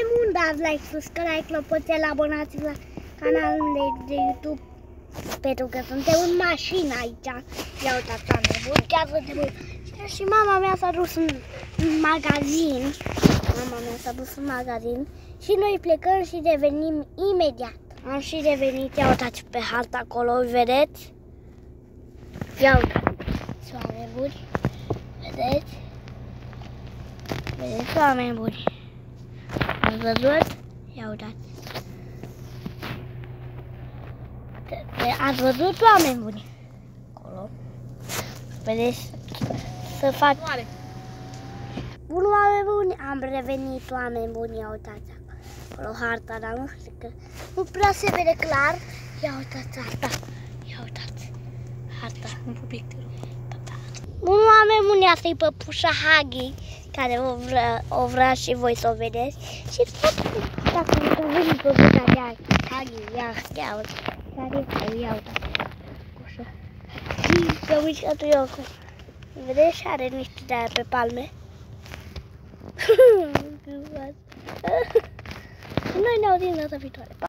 oameni buni, dați like, subscribe, clopoțel, abonați-vă la canalul de YouTube. Pentru că suntem în mașină aici. Ia uitați, oameni buni, chiar suntem buni. Și mama mea s-a dus în magazin. Și noi plecăm și revenim imediat. Am și revenit, ia uitați pe harta acolo, vedeți? Ia uitați, oameni buni. Vedeți? Vedeți, oameni buni? Ați văzut? Ia uitați. Ați văzut, oameni buni? Acolo. Vedeți? Să fac... Bun, oameni buni, am revenit, oameni buni, ia uitați acolo harta, dar nu știu că nu prea se vede clar. Ia uitați harta, ia uitați harta. Un pupic, te rog. Bun, oameni buni, asta-i păpușa Hagi, care o vrea și voi să o vedeți. Și tot dacă nu veni păpușa de Hagi, ia uitați, ia uitați. Să mișcat eu acum. Vedeți? Și are niște de aia pe palme. Noi ne auzim data viitoare.